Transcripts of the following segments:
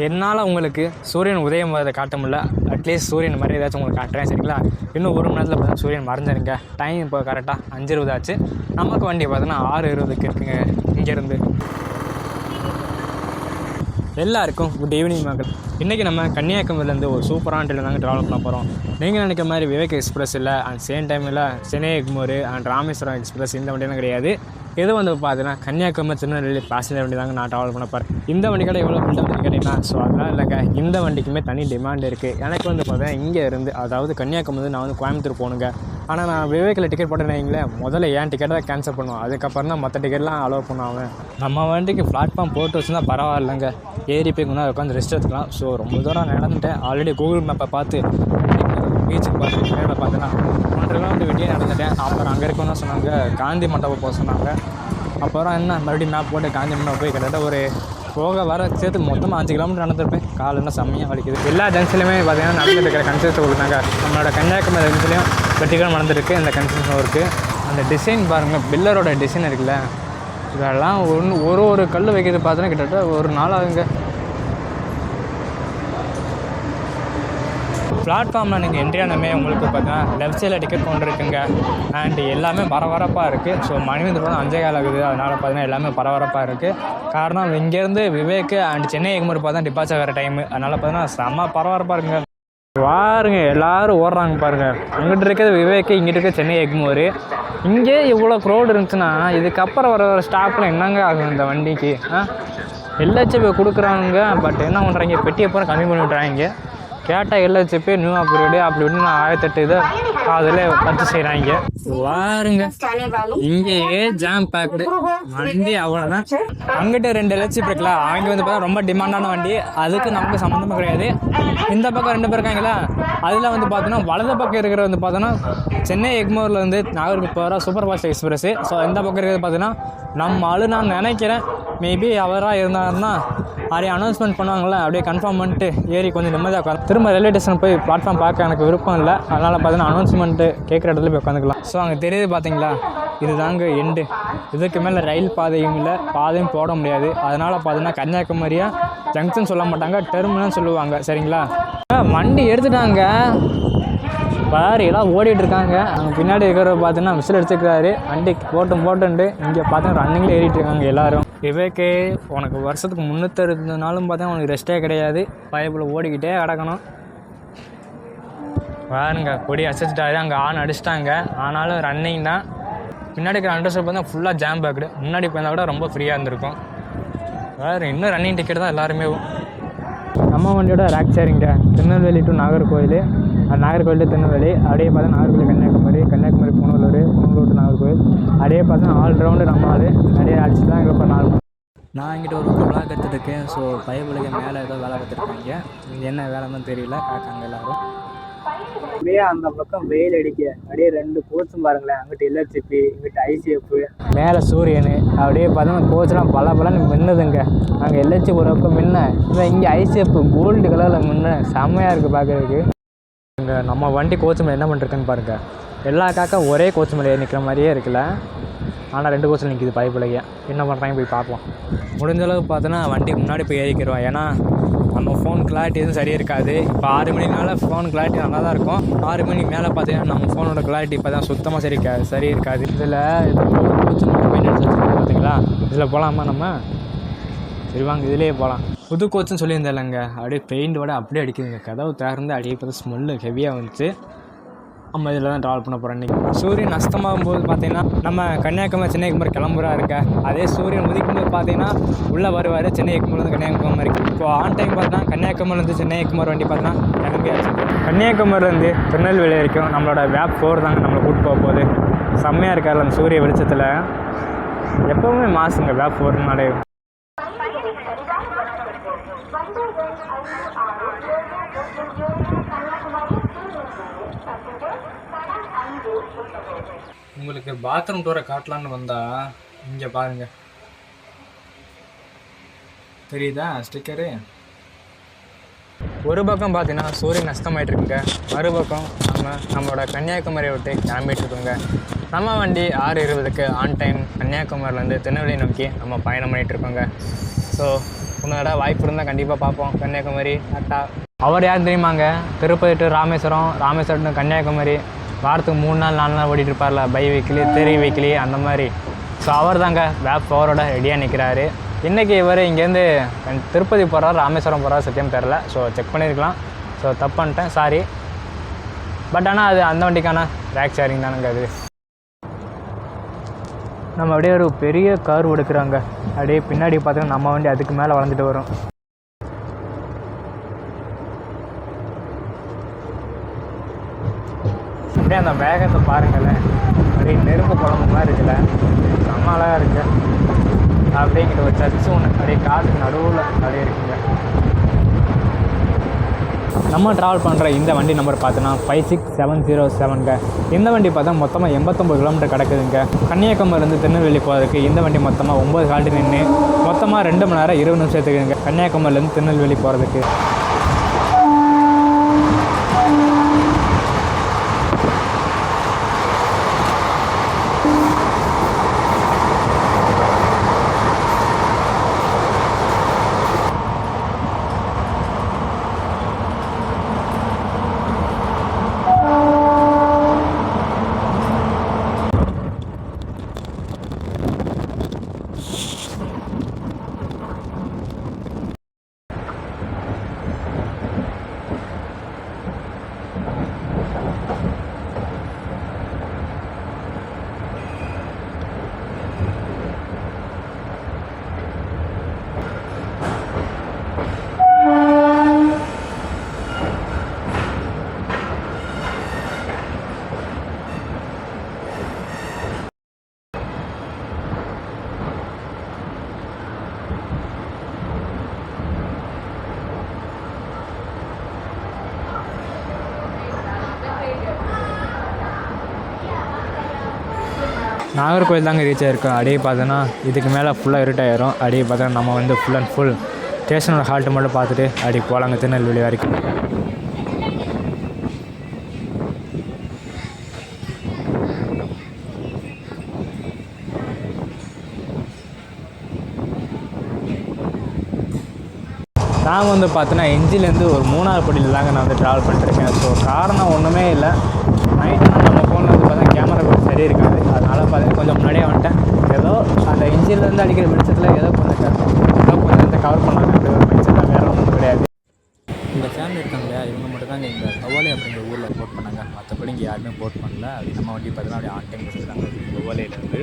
என்னால் உங்களுக்கு சூரியன் உதயம் வரதை காட்ட முடியல, அட்லீஸ்ட் சூரியன் மாதிரி ஏதாச்சும் உங்களுக்கு காட்டுறேன் சரிங்களா. இன்னும் ஒரு மணி நேரத்தில் பார்த்தா சூரியன் மறைஞ்சிருங்க. டைம் இப்போ கரெக்டாக 5:20 ஆச்சு. நமக்கு வண்டி பார்த்தோன்னா 6:20க்கு இருக்குங்க இங்கேருந்து. எல்லாருக்கும் குட் ஈவினிங் மக்கள். இன்றைக்கி நம்ம கன்னியாகுமரியிலேருந்து ஒரு சூப்பரான ட்ரெயின் தாங்க ட்ராவல் பண்ண போகிறோம். நீங்கள் நினைக்கிற மாதிரி விவேக் எக்ஸ்பிரஸ் இல்லை, அண்ட் சேம் டைமில் சென்னை எக்மோர் அண்ட் ராமேஸ்வரம் எக்ஸ்பிரஸ் இந்த வண்டியெல்லாம் கிடையாது. இது வந்து பார்த்தீங்கன்னா கன்னியாகுமரி திருநெல்வேலி பேசஞ்சர் வண்டி தாங்க நான் ட்ராவல் பண்ண போகிறேன். இந்த வண்டி கடை எவ்வளோ பில்ட் அப்படின்னு கேட்டிங்கன்னா, ஸோ அதெல்லாம் இல்லைங்க, இந்த வண்டிக்குமே தனி டிமாண்ட் இருக்குது. எனக்கு வந்து பார்த்தீங்கன்னா இங்கே இருந்து, அதாவது கன்னியாகுமரி நான் வந்து கோயம்புத்தூர் போகணுங்க. ஆனால் நான் விவேக்கில் டிக்கெட் போட்டேன்னு முதல்ல ஏன் டிக்கெட்டை தான் கேன்சல் பண்ணுவோம், அதுக்கப்புறம் தான் மற்ற டிக்கெட்லாம் அலோவ் பண்ணுவாங்க. நம்ம வண்டிக்கு பிளாட்ஃபார்ம் போட்டு வச்சுருந்தா பரவாயில்லைங்க, ஏறி போய் கொஞ்சம் உட்காந்து ரெஸ்ட் எடுத்துக்கலாம். ஸோ ரொம்ப தூரம் நடந்துட்டேன். ஆல்ரெடி கூகுள் மேப்பை பார்த்து பீச்சுக்கு பார்த்து நேரில் பார்த்தேன்னா 1.5 கிலோமீட்டர் வெட்டியே நடந்துட்டேன். அப்புறம் அங்கே இருக்கணும்னு சொன்னாங்க, காந்தி மண்டபம் போக சொன்னாங்க. அப்புறம் என்ன மறுபடியும் மேப் போட்டு காந்தி மண்டபம் போய் கிட்டத்தட்ட ஒரு போக வர சேர்த்து மொத்தமாக 5 கிலோமீட்டர் நடந்திருப்பேன். கால் என்ன செம்மையாக வலிக்குது. எல்லா ஜங்ஷன்லையுமே பார்த்தீங்கன்னா நடந்துட்டு இருக்கிற கன்செப்ட் கொடுத்தாங்க. நம்மளோட கன்னியாகுமரி ஜங்ஷன்லையும் வெற்றிகரம் நடந்துருக்கு. இந்த கன்செப்ஷன் இருக்குது. அந்த டிசைன் பாருங்கள், பில்லரோட டிசைன் இருக்குல்ல, இதெல்லாம் ஒரு கல் வைக்கிறது பார்த்தோன்னா கிட்டத்தட்ட ஒரு நாள் ஆகுங்க. பிளாட்ஃபார்மில் நீங்கள் என்ட்ரியானமே உங்களுக்கு பார்த்தீங்கன்னா லெஃப்ட் சைடில் டிக்கெட் கொண்டு இருக்குங்க. அண்ட் எல்லாமே பரபரப்பாக இருக்குது. ஸோ மணி வந்து 5:15 ஆகுது. அதனால் பார்த்தீங்கன்னா எல்லாமே பரபரப்பாக இருக்குது. காரணம் இங்கேருந்து விவேக் அண்ட் சென்னை எக்மோர் பார்த்தா டிபார்ச்சர் ஆகிற டைமு. அதனால் பார்த்தீங்கன்னா செம்ம பரபரப்பாக இருக்குங்க. பாருங்க எல்லோரும் ஓடுறாங்க பாருங்கள். அங்கிட்டு இருக்கிறது விவேக், இங்கிட்டு இருக்க சென்னை எக்மோர். இங்கே இவ்வளோ க்ரௌட் இருந்துச்சுன்னா இதுக்கப்புறம் வர ஸ்டாப்பில் என்னங்க ஆகும் இந்த வண்டிக்கு? LHB கொடுக்குறாங்க, பட் என்ன பண்ணுறாங்க, பெட்டியை பூரா கம்மி பண்ணி விட்றாங்க. கேட்டால் LHB நியூ அப்கிரேடு அப்படி இப்படின்னு 1008 இதை அதில் பர்ச்சேஸ் செய்கிறாங்க. வாருங்க, இங்கேயே ஜாம் பேக்டு வண்டி அவ்வளோதான். அங்கிட்ட 2 LHB இருக்குல்ல, அவங்க வந்து பார்த்தா ரொம்ப டிமாண்டான வண்டி, அதுக்கு நமக்கு சம்மந்தமாக கிடையாது. இந்த பக்கம் 2 பேர் இருக்காங்களா, அதில் வந்து பார்த்தோன்னா வலது பக்கம் இருக்கிற வந்து பார்த்தோன்னா சென்னை எக்மோரில் வந்து நாகர்கோவில் போகிற சூப்பர் ஃபாஸ்ட் எக்ஸ்பிரஸ். ஸோ இந்த பக்கம் இருக்கிறது பார்த்தீங்கன்னா நம்ம ஆளு நான் நினைக்கிறேன், மேபி அவராக இருந்தாருன்னா அப்படியே அனௌன்ஸ்மெண்ட் பண்ணுவாங்களே, அப்படியே கன்ஃபார்ம் பண்ணிட்டு ஏறி கொஞ்சம் நிம்மதியாக உட்காந்து திரும்ப ரயில்வே ஸ்டேஷன் போய் பிளாட்ஃபார்ம் பார்க்க எனக்கு விருப்பம் இல்லை. அதனால் பார்த்தீங்கன்னா அனௌன்ஸ்மெண்ட்டு கேட்குற இடத்துல போய் உட்காந்துக்கலாம். ஸோ அங்கே தெரியுது பார்த்தீங்களா, இது தாங்க எண்டு. இதுக்கு மேலே ரயில் பாதையும் இல்லை, பாதையும் போட முடியாது. அதனால் பார்த்தீங்கன்னா கன்னியாகுமரியாக ஜங்ஷன் சொல்ல மாட்டாங்க, டெர்மினல் சொல்லுவாங்க சரிங்களா. வண்டி எடுத்துட்டாங்க பாரு, எல்லாம் ஓடிட்டுருக்காங்க. அங்கே பின்னாடி இருக்கிற பார்த்தீங்கன்னா விசில் அடிச்சுக்கிறாரு. வண்டி போட்டுண்டு இங்கே பார்த்தா ரன்னிங்கில் ஏறிட்டு இருக்காங்க எல்லோரும். விவேக்கே, உனக்கு வருஷத்துக்கு 360 நாளும் பார்த்தா உனக்கு ரெஸ்ட்டே கிடையாது, பைப்பில் ஓடிக்கிட்டே கிடக்கணும். பாருங்க கொடி அசைச்சிட்டாரு, அங்கே ஆன் அடிச்சிட்டாங்க. ஆனாலும் ரன்னிங் தான். பின்னாடி இருக்கிற அண்டர்ஸ்டாப் பார்த்தா ஃபுல்லாக ஜாம் பேக்குடு. முன்னாடி போயிருந்தால் கூட ரொம்ப ஃப்ரீயாக இருந்திருக்கும். வேறு இன்னும் ரன்னிங் டிக்கெட் தான் எல்லாருமே. நம்ம வண்டியோட ரேக் ஷேரிங்க, திருநெல்வேலி டு நாகர்கோவில், நாகர்கோவில் டு திருநெல்வேலி, அப்படியே பார்த்தா நாகர்கோவில் கன்னியாகுமரி, கன்னியாகுமரி புனலூர், புனலூர் டு நாகர்கோவில், அப்படியே பார்த்தா ஆல்ரவுண்டு நம்ம ஆள் நிறைய அடிச்சு தான் இப்போ 4. நான் இங்கிட்ட ஒரு விளாக் எடுத்துகிட்ருக்கேன். ஸோ பைபிளுக்கு மேலே ஏதோ வேலை பார்த்துருக்காங்க. இது என்ன வேலைன்னு தெரியல, காக்காங்க எல்லோரும். அப்படியே அந்த பக்கம் வெயில் அடிக்க அப்படியே 2 கோச்சும் பாருங்களேன். அங்கிட்டு LHB, இங்கிட்ட ICF, மேலே சூரியன். அப்படியே பார்த்தோன்னா கோச்செலாம் பலன்னு மின்னுதுங்க. அங்கே LHB ஒரு பக்கம் மின்ன, இல்லை இங்கே ICF கோல்டு கலரில் மின்ன செம்மையாக இருக்குது பார்க்குறதுக்கு. இங்கே நம்ம வண்டி கோச்சு மேலே என்ன பண்ணிருக்குன்னு பாருங்கள். எல்லா காக்கா ஒரே கோச்சு மேலே நிற்கிற மாதிரியே இருக்குல்ல, ஆனால் 2 கோச்சில் நிற்கிது பைப்பிள்ளைங்க. என்ன பண்ணுறாங்க போய் பார்ப்போம். முடிஞ்சளவு பார்த்தோன்னா வண்டி முன்னாடி போய் ஏறிக்கிறோம். ஏன்னா நம்ம ஃபோன் கிளாரிட்டி எதுவும் சரியாக இருக்காது. இப்போ 6 மணினால ஃபோன் கிளாரிட்டி நல்லா தான் இருக்கும். 6 மணி மேலே பார்த்தீங்கன்னா நம்ம ஃபோனோட கிளாரிட்டி இப்போ தான் சுத்தமாக சரி இருக்காது. இதில் கோச்சு மட்டும் மெயின்டெனன்ஸ் வச்சுருக்கோம் பார்த்தீங்களா, இதில் போகலாமா நம்ம? சரி வாங்க இதிலேயே போகலாம். புது கோச்சுன்னு சொல்லியிருந்தேன்லங்க, அப்படியே பெயிண்டோட அப்படியே அடிக்குதுங்க. கதவு திறந்து அப்படியே பார்த்து ஸ்மெல்லு ஹெவியாக வந்துச்சு. நம்ம இதில் தான் ட்ராவல் பண்ண போகிறோம். இன்றைக்கி சூரியன் அஸ்தமாகும் போது பார்த்தீங்கன்னா நம்ம கன்னியாகுமரி சென்னை எக்மோர் கிளம்புறா இருக்க, அதே சூரியன் உதிக்கும் போது பார்த்தீங்கன்னா உள்ளே வருவார் சென்னை எக்மோர்லேருந்து கன்னியாகுமரி. இப்போ ஆன் டைம் பார்த்தீங்கன்னா கன்னியாகுமரிலேருந்து சென்னை எக்மோர் வண்டி பார்த்தீங்கன்னா கிளம்பியாச்சு. கன்னியாகுமரிலேருந்து திருநெல்வேலி வரைக்கும் நம்மளோட வேப் 4 தாங்க நம்மளை கூப்பிட்டு போக போகுது. செம்மையாக இருக்கார் அந்த சூரிய வெளிச்சத்தில். எப்போவுமே மாசுங்க வேப் 4னாலே. உங்களுக்கு பாத்ரூம் டூரை காட்டலான்னு வந்தால் இங்கே பாருங்கள், தெரியுதா ஸ்டிக்கரு? ஒரு பக்கம் பார்த்தீங்கன்னா சூரியன் நஷ்டமாயிட்டு இருக்குங்க, மறுபக்கம் நம்மளோட கன்னியாகுமரியை விட்டு கிளம்பிட்டு இருக்கோங்க. நம்ம வண்டி 6:20க்கு ஆன் டைம் கன்னியாகுமரியிலேருந்து திருநெல்வேலி நோக்கி நம்ம பயணம் பண்ணிகிட்டு இருக்கோங்க. ஸோ இன்னொரு வாய்ப்பு இருந்தால் கண்டிப்பாக பார்ப்போம். கன்னியாகுமரி கரெக்டா. அவர் யார் தெரியுமாங்க? திருப்பதி டு ராமேஸ்வரம், ராமேஸ்வரம் டு கன்னியாகுமரி வாரத்துக்கு 3 நாள் 4 நாள் ஓடிட்டு இருப்பார்ல, பை வீக்லி 3 வீக்லி அந்த மாதிரி. ஸோ அவர் தாங்க வேப் பவரோட ரெடியாக நிற்கிறாரு. இன்றைக்கி இவர் இங்கேருந்து திருப்பதி போகிறார், ராமேஸ்வரம் போகிறார், சத்தியம் தெரில. ஸோ செக் பண்ணியிருக்கலாம். ஸோ தப்பு பண்ணிட்டேன், சாரி. பட் ஆனால் அது அந்த வண்டிக்கான ரேக் ஷேரிங் தானுங்க அது. நம்ம அப்படியே ஒரு பெரிய கர்வ் எடுக்கிறாங்க. அப்படியே பின்னாடி பார்த்தீங்கன்னா நம்ம வண்டி அதுக்கு மேலே வளர்ந்துட்டு வரும். அப்படியே அந்த வேகத்தை பாருங்களேன், அப்படியே நெருப்பு குழம்பு மாதிரி இருக்குல்ல, செம்ம அழகாக இருக்குது. அப்படிங்கிற ஒரு சர்ச்சு ஒன்று அப்படியே காட்டுக்கு நடுவில் அப்படியே இருக்குங்க. நம்ம ட்ராவல் பண்ணுற இந்த வண்டி நம்பர் பார்த்தோன்னா 56707ங்க. இந்த வண்டி பார்த்தா மொத்தமாக 89 கிலோமீட்டர் கிடக்குதுங்க. கன்னியாகுமரிலேருந்து திருநெல்வேலி போகிறதுக்கு இந்த வண்டி மொத்தமாக 9 கால்ட்டு நின்று மொத்தமாக 2 மணி நேரம் 20 நிமிஷம் எடுத்துக்குதுங்க கன்னியாகுமரிலேருந்து திருநெல்வேலி போகிறதுக்கு. நாகர்கோவில் தாங்க ரீச் ஆகிருக்கோம். அப்படியே பார்த்தோன்னா இதுக்கு மேலே ஃபுல்லாக இருட்டாயிரும். அப்படியே பார்த்தோன்னா நம்ம வந்து ஃபுல் அண்ட் ஃபுல் ஸ்டேஷனோட ஹால்ட்டு மட்டும் பார்த்துட்டு அப்படியே போகலாங்க திருநெல்வேலி வரைக்கும். நான் வந்து பார்த்தோன்னா எஞ்சிலேருந்து ஒரு 3ஆவது படியில் தாங்க நான் வந்து ட்ராவல் பண்ணிட்டுருக்கேன். ஸோ காரணம் ஒன்றுமே இல்லை, நைட்டுனா நம்ம ஃபோனில் வந்து பார்த்தா கேமரா கூட சரி இருக்காது. அதனால் பார்த்தீங்கன்னா கொஞ்சம் முன்னாடியே வந்துட்டேன். ஏதோ அந்த இன்ஜின்லேருந்து அடிக்கிற வெளிச்சத்தில் ஏதோ கொஞ்சம் கவர் பண்ணாங்க, அப்படி ஒரு மைண்ட் செட்டில், வேறு ஒன்றும் கிடையாது. இந்த ஃபேமிலி இருக்காங்க இல்லையா, இவங்க மட்டும் தாங்க இந்த கவாலி அப்படிங்கிற ஊரில் போட் பண்ணாங்க. மற்றபடி இங்கே யாருமே போட் பண்ணல. அப்படி நம்ம வண்டி பார்த்தீங்கன்னா அப்படியே ஆன் டைம் கொடுத்துருக்காங்க கவாலியிலேருந்து.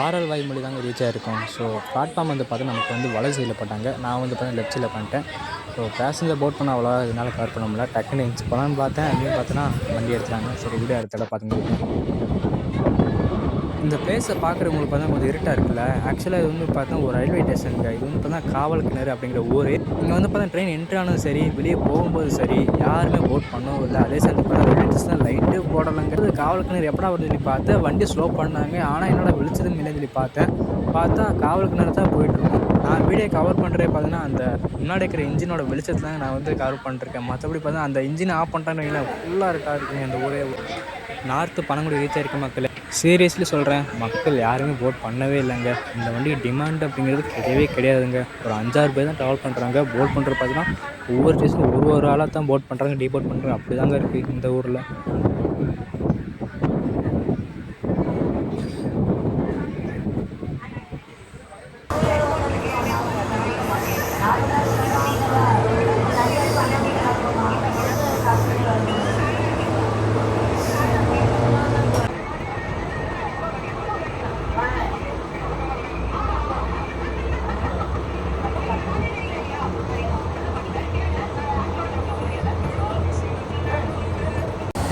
ஆரல் வாய்மொழி தாங்க ரீச் ஆகிருக்கோம். ஸோ பிளாட்ஃபார்ம் வந்து பார்த்தா நமக்கு வந்து வலது சைடில் போட்டாங்க, நான் வந்து பார்த்தா லெஃப்ட் சைடில் பண்ணிட்டேன். ஸோ பேசஞ்சர் போட் பண்ண அவ்வளோ இதனால் கவர் பண்ண முடியல. டக்குன்னு இன்ச்சு போகலான்னு பார்த்தேன், அப்படின்னு பார்த்தோன்னா வண்டி எடுத்தாங்க. சரி வீடியோ அடுத்த இடம் பார்த்துங்க. இந்த பிளேஸை பார்க்குறவங்களுக்கு பார்த்தா கொஞ்சம் இருட்டாக இருக்குல்ல. ஆக்சுவலாக இது வந்து பார்த்தா ஒரு ரயில்வே ஸ்டேஷனுங்க. இது வந்து பார்த்தா காவல் கிணறு அப்படிங்கிற ஊர். இங்கே வந்து பார்த்தா ட்ரெயின் என்ட்ரி ஆனதும் சரி, வெளியே போகும்போது சரி, யாருமே போட் பண்ணவும் இல்லை. அதே சேர்ந்து பார்த்தா ரயில்வே ஸ்டேஷன் லைட்டு போடலைங்கிறது. காவல் கிணறு எப்படா வருது சொல்லி பார்த்தேன், வண்டி ஸ்லோ பண்ணாங்க. ஆனால் என்னோட வெளிச்சதும் இல்லை சொல்லி பார்த்தா காவல் கிணறு தான் போயிட்டுருக்கோம். நான் வீடியோ கவர் பண்ணுறே பார்த்தீங்கன்னா அந்த முன்னாடி இருக்கிற இன்ஜினோட வெளிச்சத்தில் தான் நான் வந்து கவர் பண்ணிருக்கேன். மற்றபடி பார்த்தா அந்த இன்ஜினை ஆஃப் பண்ணிட்டாங்க, ஃபுல்லாக இருக்காக இருக்குங்க அந்த ஊரே. நார்த்து பனங்குடி ரீச் ஆகிருக்க மக்கள், சீரியஸ்லி சொல்கிறேன், மக்கள் யாருமே போட் பண்ணவே இல்லைங்க. இந்த வண்டிக்கு டிமாண்ட் அப்படிங்கிறது கிடையவே கிடையாதுங்க. ஒரு 5-6 பேர் தான் ட்ராவல் பண்ணுறாங்க. போட் பண்ணுறது பார்த்தீங்கன்னா ஒவ்வொரு ஸ்டேஷனும் ஒரு ஆளாக தான் போட் பண்ணுறாங்க, டீபோட் பண்ணுறாங்க. அப்படி தாங்க இருக்குது இந்த ஊரில்.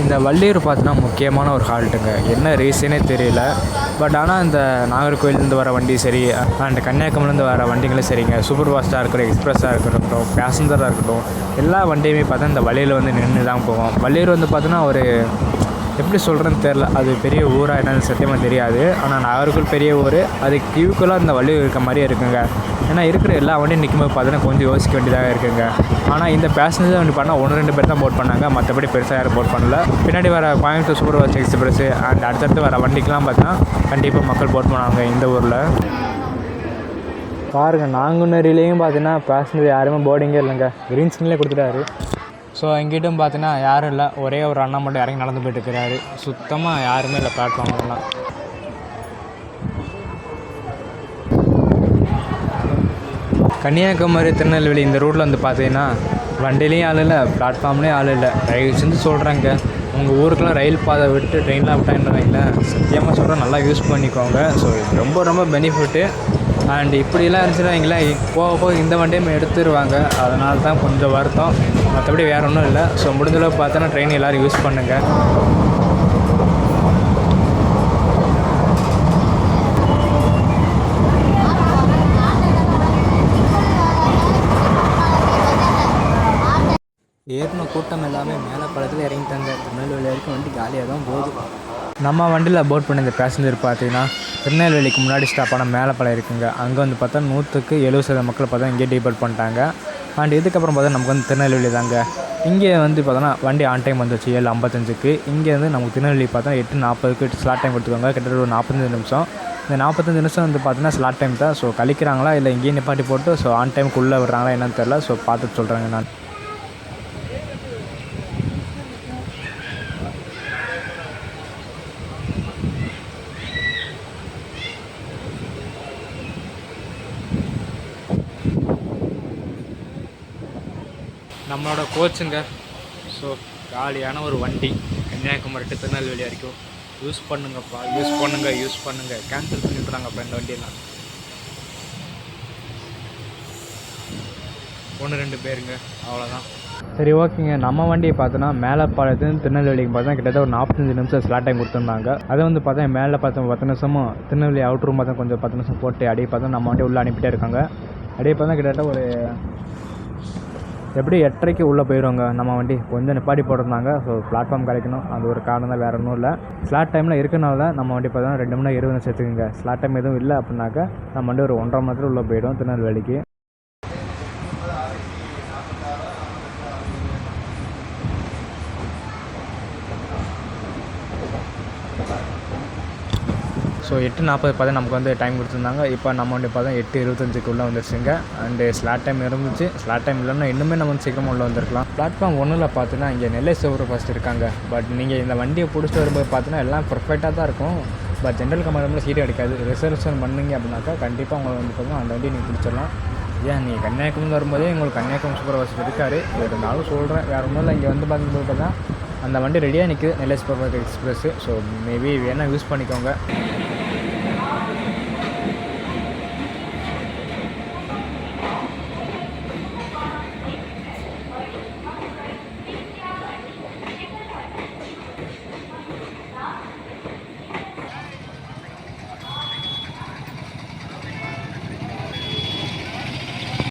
இந்த வள்ளியூர் பார்த்தீங்கன்னா முக்கியமான ஒரு ஹால்ட்டுங்க. என்ன ரீசனே தெரியல. பட் ஆனால் இந்த நாகர்கோவிலேருந்து வர வண்டி சரி, அண்ட் கன்னியாகுமரிலேருந்து வர வண்டிகளும் சரிங்க, சூப்பர் ஃபாஸ்ட்டாக இருக்கட்டும், எக்ஸ்பிரஸாக இருக்கட்டும், பேசஞ்சராக இருக்கட்டும், எல்லா வண்டியுமே பார்த்தா இந்த வள்ளியூர் வந்து நின்று தான் போகும். வள்ளியூர் வந்து பார்த்தோன்னா ஒரு எப்படி சொல்கிறேன்னு தெரில, அது பெரிய ஊராக என்னன்னு சத்தியமாக தெரியாது. ஆனால் நாகர்கோவில் பெரிய ஊர், அது கியூக்குள்ளே அந்த வழி இருக்க மாதிரியே இருக்குங்க. ஏன்னா இருக்கிற எல்லா வண்டியும் நிற்கும்போது பார்த்தீங்கன்னா கொஞ்சம் யோசிக்க வேண்டியதாக இருக்குங்க. ஆனால் இந்த பேசஞ்சர் வண்டி பண்ணால் 1-2 பேர் தான் போட் பண்ணாங்க, மற்றபடி பெருசாக யாரும் போட் பண்ணல. பின்னாடி வர Coimbatore super fast express and அடுத்தடுத்து வர வண்டிக்கெலாம் பார்த்தா கண்டிப்பாக மக்கள் போட் பண்ணுவாங்க இந்த ஊரில். பாருங்கள், நாங்குநேரிலேயும் பார்த்தீங்கன்னா பேசஞ்சர் யாருமே போர்டிங்கே இல்லைங்க, க்ரீன் சிக்னலே கொடுத்துட்டாரு. ஸோ எங்கிட்டும் பார்த்தீங்கன்னா யாரும் இல்லை, ஒரே ஒரு அண்ணா மட்டும் இறங்கி நடந்து போயிட்டு இருக்கிறாரு. சுத்தமாக யாருமே இல்லை பிளாட்ஃபார்ம்லாம். கன்னியாகுமரி திருநெல்வேலி இந்த ரூட்டில் வந்து பார்த்தீங்கன்னா வண்டிலையும் ஆள் இல்லை, பிளாட்ஃபார்ம்லேயும் ஆள் இல்லை. தயவு செஞ்சு சொல்கிறேங்க, உங்கள் ஊருக்கெலாம் ரயில் பாதை விட்டு ட்ரெயின்லாம் விட்டாங்கன்னு சத்தியமாக சொல்கிறேன், நல்லா யூஸ் பண்ணிக்கோங்க. ஸோ இது ரொம்ப ரொம்ப பெனிஃபிட்டு. அண்ட் இப்படிலாம் இருந்துச்சுன்னா எங்களாம் போக போக இந்த வண்டியும் எடுத்துருவாங்க, அதனால தான் கொஞ்சம் வருத்தம், மற்றபடி வேறு ஒன்றும் இல்லை. ஸோ முடிஞ்சளவு பார்த்தோன்னா ட்ரெயின் எல்லோரும் யூஸ் பண்ணுங்கள். ஏறின கூட்டம் எல்லாமே மேலே பழத்தில் இறங்கிட்டாங்க. திருநெல்வேலி வரைக்கும் வண்டி காலியாக தான் போகுது. நம்ம வண்டியில் போட் பண்ண இந்த பேசஞ்சர் பார்த்தீங்கன்னா திருநெல்வேலிக்கு முன்னாடி ஸ்டாப்பான மேலப்பாளையம் இருக்குங்க. அங்கே வந்து பார்த்தா 100க்கு 70% மக்கள் பார்த்தா இங்கே டீபோட் பண்ணிட்டாங்க. அண்ட் இதுக்கப்புறம் பார்த்தா நமக்கு வந்து திருநெல்வேலி தாங்க. இங்கே வந்து பார்த்தோன்னா வண்டி ஆன் டைம் வந்துச்சு 7:55க்கு. இங்கேருந்து நமக்கு திருநெல்வேலி பார்த்தா 8:40க்கு ஸ்லாட் டைம் கொடுத்துருவாங்க, கிட்டத்தட்ட ஒரு 45 நிமிஷம். இந்த 45 நிமிஷம் வந்து பார்த்தீங்கன்னா ஸ்லாட் டைம் தான். ஸோ கழிக்கிறாங்களா இல்லை இங்கேயே நிப்பாட்டி போட்டு ஸோ ஆன் டைமுக்குள்ளே விடுறாங்களா என்னன்னு தெரில. ஸோ பார்த்துட்டு சொல்கிறேங்க நான். நம்மளோட கோச்சுங்க. ஸோ காலியான ஒரு வண்டி கன்னியாகுமரி டு திருநெல்வேலி வரைக்கும். யூஸ் பண்ணுங்கப்பா, யூஸ் பண்ணுங்கள். கேன்சல் பண்ணிவிட்றாங்கப்பா இந்த வண்டியெல்லாம். 1-2 பேருங்க, அவ்வளோதான். சரி ஓகேங்க, நம்ம வண்டியை பார்த்தோன்னா மேலப்பாளையத்துலேருந்து திருநெல்வேலிக்கு பார்த்தா கிட்டத்தட்ட ஒரு 45 நிமிஷம் ஸ்லாட் டைம் கொடுத்துருந்தாங்க. அதை வந்து பார்த்தா மேலே பார்த்தா 10 நிமிஷமும், திருநெல்வேலி அவுட் ரூம் பார்த்தா கொஞ்சம் 10 நிமிஷம் போட்டு அப்படியே பார்த்தா நம்ம வண்டி உள்ளே அனுப்பிட்டே இருக்காங்க. அப்படியே பார்த்தா கிட்டத்தட்ட ஒரு எப்படி 8:30க்கு உள்ளே போயிடுவாங்க நம்ம வண்டி. கொஞ்சம் நிப்பாட்டி போட்டிருந்தாங்க. ஸோ பிளாட்ஃபார்ம் கிடைக்கணும், அது ஒரு காரணம் தான், வேறு ஒன்றும் இல்லை. ஸ்லாட் டைமில் இருக்கனால நம்ம வண்டி பார்த்தா 2 மணி நேரம் 20 நிமிஷம் எடுத்துக்குங்க. ஸ்லாட் டைம் எதுவும் இல்லை அப்படின்னாக்கா நம்ம வண்டி ஒரு 1.5 மணி நேரத்தில் உள்ளே போயிடும் திருநெல்வேலிக்கு. ஸோ 8:40 பார்த்தா நமக்கு வந்து டைம் கொடுத்துருந்தாங்க. இப்போ நம்ம வண்டி பார்த்தா 8:25க்கு உள்ளே வந்துருச்சுங்க. அண்டு ஸ்லாட் டைம் இருந்துச்சு. ஸ்லாட் டைம் இல்லைன்னா இன்னுமே நம்ம வந்து சீக்கிரமாக உள்ளே வந்திருக்கலாம். பிளாட்ஃபார்ம் 1ல் பார்த்தீங்கன்னா இங்கே நெல்லை சூப்பர் ஃபாஸ்ட் இருக்காங்க. பட் நீங்கள் இந்த வண்டியை பிடிச்சிட்டு வரும்போது பார்த்தீங்கன்னா எல்லாம் பர்ஃபெக்டாக தான் இருக்கும். பட் ஜென்ரல் கம்பார்ட்மெண்ட்டில் சீட் கிடைக்காது. ரிசர்வேஷன் பண்ணிங்க அப்படின்னாக்கா கண்டிப்பாக உங்களுக்கு வந்து பார்த்தீங்கன்னா அந்த வண்டியை நீங்கள் பிடிச்சிடலாம். ஏன் நீங்கள் கன்னியாகுமரி வரும்போதே உங்களுக்கு கன்னியாகுமரி சூப்பர் ஃபாஸ்ட் இருக்காரு, இருந்தாலும் சொல்கிறேன், வேறு ஒன்றும் இல்லை. இங்கே வந்து பார்க்கும்போது பார்த்தா அந்த வண்டி ரெடியாக நிற்குது, Nellai super fast express. So maybe வேணால் யூஸ் பண்ணிக்கோங்க.